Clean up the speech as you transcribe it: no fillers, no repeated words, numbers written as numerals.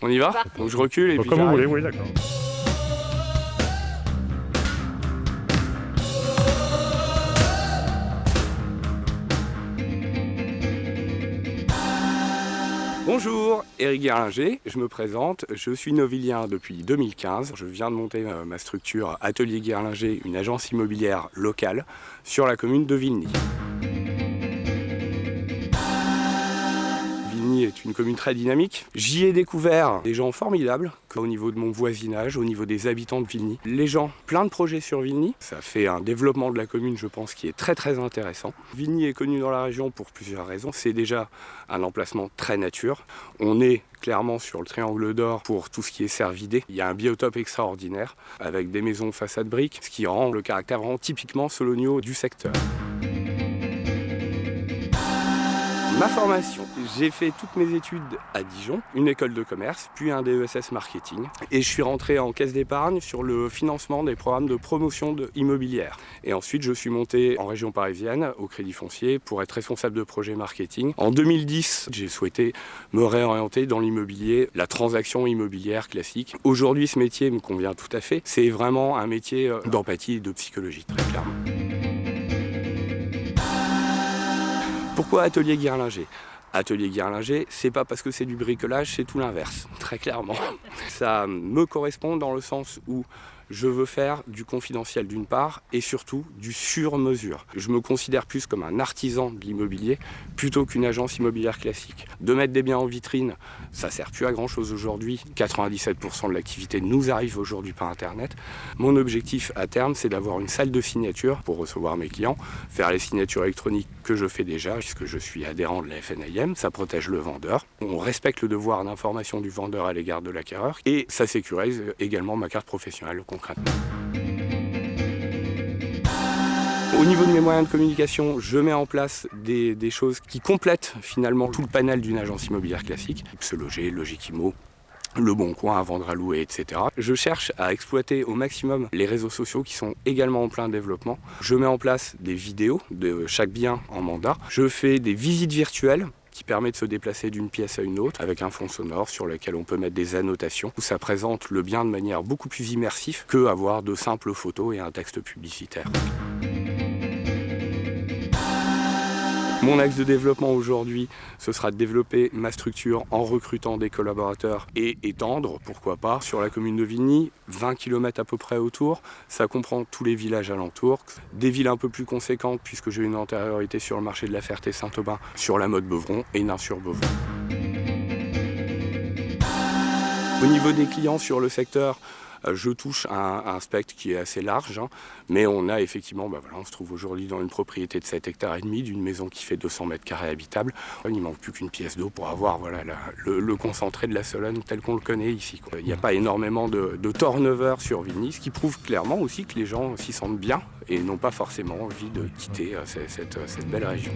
On y va? Donc je recule et Donc, puis comme vous j'arrive. voulez, oui, d'accord. Bonjour, Éric Guerlinger, je me présente, je suis novillien depuis 2015. Je viens de monter ma structure Atelier Guerlinger, une agence immobilière locale sur la commune de Vilny. Vilny est une commune très dynamique. J'y ai découvert des gens formidables, au niveau de mon voisinage, au niveau des habitants de Vilny. Les gens, plein de projets sur Vilny. Ça fait un développement de la commune, je pense, qui est très très intéressant. Vilny est connu dans la région pour plusieurs raisons. C'est déjà un emplacement très nature. On est clairement sur le triangle d'or pour tout ce qui est cervidé. Il y a un biotope extraordinaire avec des maisons façade briques, ce qui rend le caractère vraiment typiquement solonio du secteur. Ma formation, j'ai fait toutes mes études à Dijon, une école de commerce, puis un DESS marketing. Et je suis rentré en caisse d'épargne sur le financement des programmes de promotion immobilière. Et ensuite, je suis monté en région parisienne, au Crédit Foncier, pour être responsable de projet marketing. En 2010, j'ai souhaité me réorienter dans l'immobilier, la transaction immobilière classique. Aujourd'hui, ce métier me convient tout à fait. C'est vraiment un métier d'empathie et de psychologie, très clairement. Pourquoi Atelier Guerlinger? Atelier Guerlinger, c'est pas parce que c'est du bricolage, c'est tout l'inverse, très clairement. Ça me correspond dans le sens où je veux faire du confidentiel d'une part et surtout du sur-mesure. Je me considère plus comme un artisan de l'immobilier plutôt qu'une agence immobilière classique. De mettre des biens en vitrine, ça sert plus à grand chose aujourd'hui. 97% de l'activité nous arrive aujourd'hui par Internet. Mon objectif à terme, c'est d'avoir une salle de signature pour recevoir mes clients, faire les signatures électroniques que je fais déjà puisque je suis adhérent de la FNIM, ça protège le vendeur. On respecte le devoir d'information du vendeur à l'égard de l'acquéreur et ça sécurise également ma carte professionnelle concrètement. Au niveau de mes moyens de communication, je mets en place des choses qui complètent finalement tout le panel d'une agence immobilière classique. Se loger, Logiquimo, Le Bon Coin à vendre à louer, etc. Je cherche à exploiter au maximum les réseaux sociaux qui sont également en plein développement. Je mets en place des vidéos de chaque bien en mandat. Je fais des visites virtuelles qui permet de se déplacer d'une pièce à une autre avec un fond sonore sur lequel on peut mettre des annotations où ça présente le bien de manière beaucoup plus immersive que avoir de simples photos et un texte publicitaire. Mon axe de développement aujourd'hui, ce sera de développer ma structure en recrutant des collaborateurs et étendre, pourquoi pas, sur la commune de Vilny, 20 km à peu près autour. Ça comprend tous les villages alentours, des villes un peu plus conséquentes puisque j'ai une antériorité sur le marché de la Ferté-Saint-Aubin, sur la Motte-Beuvron et Nain-sur-Beuvron. Au niveau des clients sur le secteur, je touche un spectre qui est assez large, mais on a effectivement, on se trouve aujourd'hui dans une propriété de 7 hectares et demi, d'une maison qui fait 200 mètres carrés habitable. Il ne manque plus qu'une pièce d'eau pour avoir le concentré de la Sologne tel qu'on le connaît ici. Il n'y a pas énormément de turnover sur Vilny, ce qui prouve clairement aussi que les gens s'y sentent bien et n'ont pas forcément envie de quitter cette belle région.